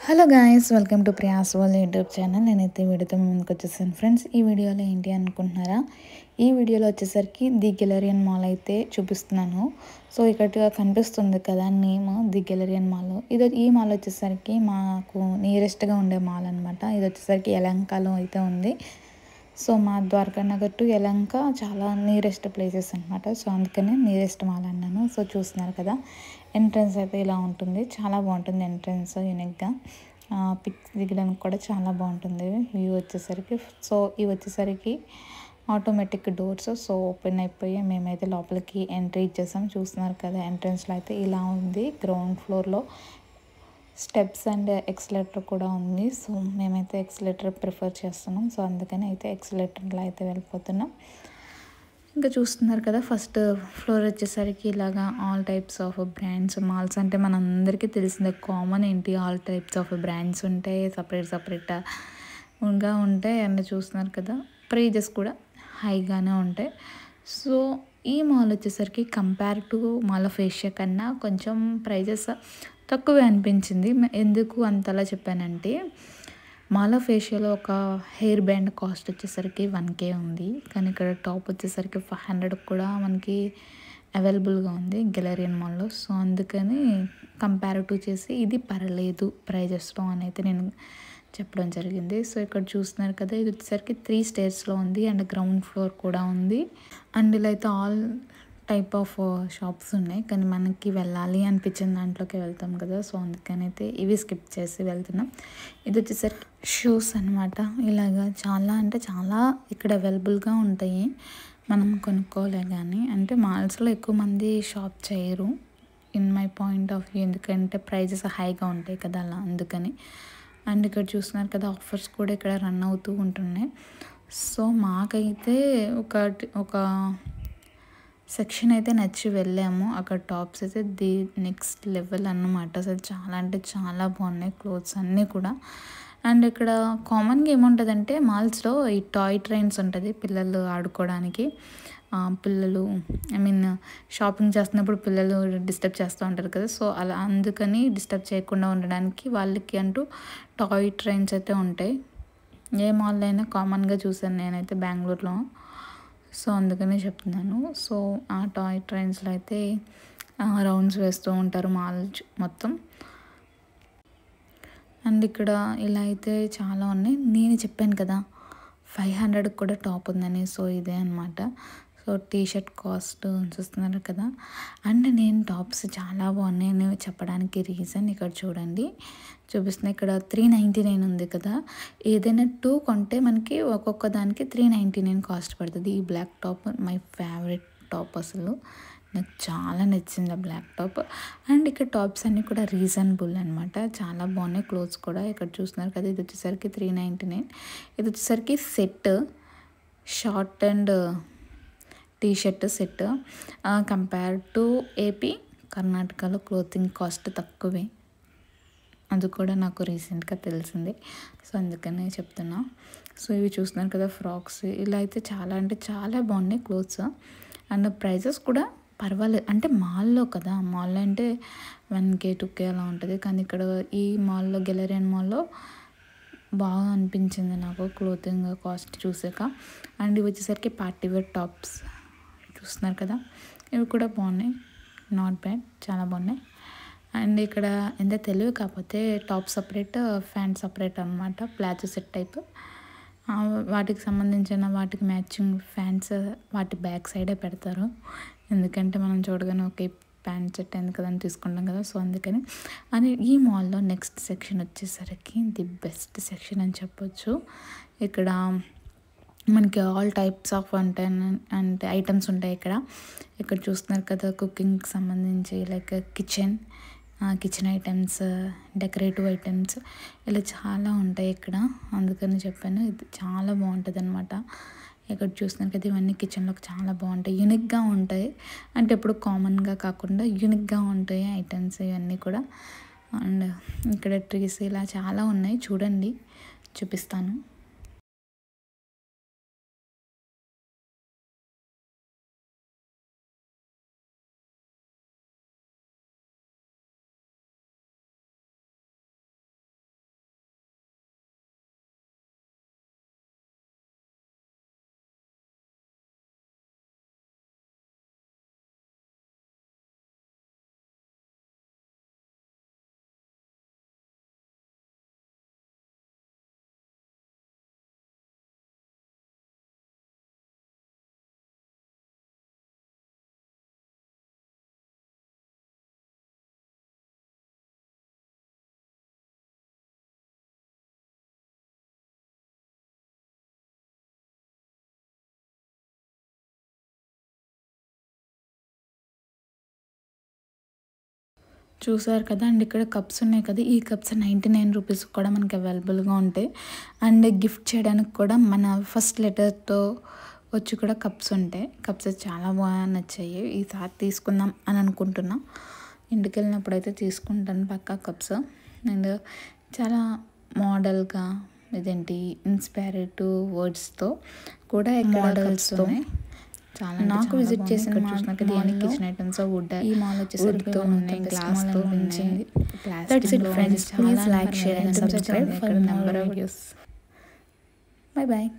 Hello guys, welcome to Priya's world YouTube channel. నేనైతే వీడియోతో మీ ముందుకు వచ్చేసాను ఫ్రెండ్స్. ఈ వీడియోలో ఏంటి అనుకుంటున్నారా? ఈ వీడియోలో వచ్చేసరికి ది గెలరియన్ మాల్ అయితే చూపిస్తున్నాను. సో ఇక్కడ కనిపిస్తుంది కదా నేమ్, ది గెలరియన్ మాల్. ఈ మాల్ వచ్చేసరికి మాకు నియరెస్ట్గా ఉండే మాల్ అనమాట. ఇది వచ్చేసరికి యలంకలో అయితే ఉంది. సో మా ద్వారకా నగర్ టు యలంక చాలా నియరెస్ట్ ప్లేసెస్ అనమాట. సో అందుకనే నియరెస్ట్ మాల్ అన్నాను. సో చూస్తున్నారు కదా, ఎంట్రన్స్ అయితే ఇలా ఉంటుంది. చాలా బాగుంటుంది ఎంట్రన్స్, యూనిక్గా పిక్స్ దిగడానికి కూడా చాలా బాగుంటుంది వ్యూ వచ్చేసరికి. సో ఇవి వచ్చేసరికి ఆటోమేటిక్ డోర్స్. సో ఓపెన్ అయిపోయి మేమైతే లోపలికి ఎంట్రీ ఇచ్చేసాం. చూస్తున్నారు కదా, ఎంట్రన్స్లో అయితే ఇలా ఉంది. గ్రౌండ్ ఫ్లోర్లో స్టెప్స్ అండ్ ఎక్సలేటర్ కూడా ఉంది. సో మేమైతే ఎక్సలేటర్ ప్రిఫర్ చేస్తున్నాం. సో అందుకని అయితే ఎక్సలేటర్లో అయితే వెళ్ళిపోతున్నాం. ఇంకా చూస్తున్నారు కదా, ఫస్ట్ ఫ్లోర్ వచ్చేసరికి ఇలాగా all types of brands. Malls అంటే మనందరికీ తెలిసిందే, కామన్ ఏంటి, ఆల్ టైప్స్ ఆఫ్ బ్రాండ్స్ ఉంటాయి, సపరేట్గా ఉంటాయి. అండ్ చూస్తున్నారు కదా, ప్రైజెస్ కూడా హైగానే ఉంటాయి. సో ఈ మాల్ వచ్చేసరికి compare to mall of Asia కన్నా కొంచెం ప్రైజెస్ తక్కువే అనిపించింది. ఎందుకు అంతలా చెప్పానంటే, మాల్ ఆఫ్ ఏషియాలో ఒక హెయిర్ బ్యాండ్ కాస్ట్ వచ్చేసరికి 1K ఉంది. కానీ ఇక్కడ టాప్ వచ్చేసరికి 500 కూడా మనకి అవైలబుల్గా ఉంది గెలరియన్ మాల్లో. సో అందుకని కంపారిటివ్ చేసి ఇది పర్లేదు ప్రైజెస్లో అని అయితే నేను చెప్పడం జరిగింది. సో ఇక్కడ చూస్తున్నారు కదా, ఇది వచ్చేసరికి 3 స్టేర్స్లో ఉంది అండ్ గ్రౌండ్ ఫ్లోర్ కూడా ఉంది. అండ్ ఇలా అయితే ఆల్ టైప్ ఆఫ్ షాప్స్ ఉన్నాయి. కానీ మనకి వెళ్ళాలి అనిపించిన దాంట్లోకి వెళ్తాం కదా. సో అందుకని అయితే ఇవి స్కిప్ చేసి వెళ్తున్నాం. ఇది వచ్చేసరికి షూస్ అనమాట. ఇలాగా చాలా అంటే చాలా ఇక్కడ అవైలబుల్గా ఉంటాయి, మనం కొనుక్కోలే. కానీ అంటే మాల్స్లో ఎక్కువ మంది షాప్ చేయరు in my point of view, ఎందుకంటే ప్రైజెస్ హైగా ఉంటాయి కదా, అలా అందుకని. అండ్ ఇక్కడ చూస్తున్నారు కదా, ఆఫర్స్ కూడా ఇక్కడ రన్ అవుతూ ఉంటున్నాయి. సో మాకైతే ఒక సెక్షన్ అయితే నచ్చి వెళ్ళాము. అక్కడ టాప్స్ అయితే ది నెక్స్ట్ లెవెల్ అన్నమాట. అసలు చాలా అంటే చాలా బాగున్నాయి క్లోత్స్ అన్నీ కూడా. అండ్ ఇక్కడ కామన్గా ఏముంటుందంటే మాల్స్లో ఈ టాయ్ ట్రైన్స్ ఉంటుంది పిల్లలు ఆడుకోవడానికి. పిల్లలు షాపింగ్ చేస్తున్నప్పుడు పిల్లలు డిస్టర్బ్ చేస్తూ ఉంటారు కదా. సో అలా అందుకని డిస్టర్బ్ చేయకుండా ఉండడానికి వాళ్ళకి అంటూ టాయ్ ట్రైన్స్ అయితే ఉంటాయి. ఏ మాల్లో అయినా కామన్గా చూసాను నేనైతే బెంగళూరులో. సో అందుకనే చెప్తున్నాను. సో ఆ టాయ్ ట్రైన్స్లో అయితే రౌండ్స్ వేస్తూ ఉంటారు మాల్ మొత్తం. అండ్ ఇక్కడ ఇలా అయితే చాలా ఉన్నాయి. నేను చెప్పాను కదా 500 కూడా టాప్ ఉందని. సో ఇదే అనమాట. సో టీషర్ట్ కాస్ట్ చూస్తున్నారు కదా. అండ్ నేను టాప్స్ చాలా బాగున్నాయి అని చెప్పడానికి రీజన్ ఇక్కడ చూడండి, చూపిస్తున్నా. ఇక్కడ 399 ఉంది కదా. ఏదైనా 2 కొంటే మనకి ఒక్కొక్క దానికి 399 కాస్ట్ పడుతుంది. ఈ black top my favourite top, అసలు నాకు చాలా నచ్చింది ఆ బ్లాక్ టాప్. అండ్ ఇక్కడ టాప్స్ అన్నీ కూడా రీజనబుల్ అనమాట, చాలా బాగున్నాయి. క్లోత్స్ కూడా ఇక్కడ చూస్తున్నారు కదా, ఇది వచ్చేసరికి 399. ఇది వచ్చేసరికి set, short and t-shirt set. Compare to AP, కర్ణాటకలో క్లోతింగ్ కాస్ట్ తక్కువే, అది కూడా నాకు రీసెంట్గా తెలిసింది. సో అందుకనే చెప్తున్నా. సో ఇవి చూస్తున్నారు కదా ఫ్రాక్స్, ఇలా అయితే చాలా అంటే చాలా బాగున్నాయి క్లోత్స్. అండ్ ప్రైజెస్ కూడా పర్వాలేదు. అంటే మాల్లో కదా, మాల్లో అంటే 1K 2K అలా ఉంటుంది. కానీ ఇక్కడ ఈ మాల్లో, గెలరియన్ మాల్లో బాగా అనిపించింది నాకు క్లోతింగ్ కాస్ట్ చూసాక. అండ్ ఇవి వచ్చేసరికి పార్టీ వేర్ టాప్స్ చూస్తున్నారు కదా, ఇవి కూడా బాగున్నాయి, నాట్ బ్యాడ్, చాలా బాగున్నాయి. అండ్ ఇక్కడ ఎంత తెలివి కాకపోతే టాప్ సపరేట్, ప్యాంట్ సపరేట్ అనమాట, ప్లాజో సెట్ టైప్. వాటికి సంబంధించిన వాటికి మ్యాచింగ్ ప్యాంట్స్ వాటి బ్యాక్ సైడే పెడతారు. ఎందుకంటే మనం చూడగానే ఓకే ప్యాంట్ సెట్ ఎందుకదని తీసుకుంటాం కదా. సో అందుకని. అని ఈ మాల్లో నెక్స్ట్ సెక్షన్ వచ్చేసరికి ది బెస్ట్ సెక్షన్ అని చెప్పొచ్చు. ఇక్కడ మనకి ఆల్ టైప్స్ ఆఫ్ అంటే ఐటమ్స్ ఉంటాయి ఇక్కడ. ఇక్కడ చూస్తున్నారు కదా, కుకింగ్కి సంబంధించి like kitchen items, decorative items, ఇలా చాలా ఉంటాయి ఇక్కడ. అందుకని చెప్పాను ఇది చాలా బాగుంటుంది అనమాట. ఇక్కడ చూస్తున్నారు కదా, ఇవన్నీ కిచెన్లోకి చాలా బాగుంటాయి, యూనిక్గా ఉంటాయి. అంటే ఇప్పుడు కామన్గా కాకుండా యూనిక్గా ఉంటాయి ఐటమ్స్ ఇవన్నీ కూడా. అండ్ ఇక్కడ ట్రీస్ ఇలా చాలా ఉన్నాయి, చూడండి, చూపిస్తాను. చూసారు కదా. అండ్ ఇక్కడ కప్స్ ఉన్నాయి కదా, ఈ కప్స్ 99 రూపీస్ కూడా మనకి అవైలబుల్గా ఉంటాయి. అండ్ గిఫ్ట్ చేయడానికి కూడా మన ఫస్ట్ లెటర్తో వచ్చి కూడా కప్స్ ఉంటాయి. కప్స్ చాలా బాగా నచ్చాయి, ఈసారి తీసుకుందాం అని అనుకుంటున్నా. ఇంటికి వెళ్ళినప్పుడు అయితే తీసుకుంటాను పక్కా కప్స్. అండ్ చాలా మోడల్గా ఇదేంటి ఇన్స్పైరేటివ్ వర్డ్స్తో కూడా మోడల్స్తో చాలా నాకు విజిట్ చేసిన కిచెన్ ఐటమ్స్ వుడ్ ఈ మాల్ వచ్చేసరికి ఉన్నాయి, గ్లాస్తో ఉన్నాయి. That's it friends, please like share and subscribe for more videos. Bye bye.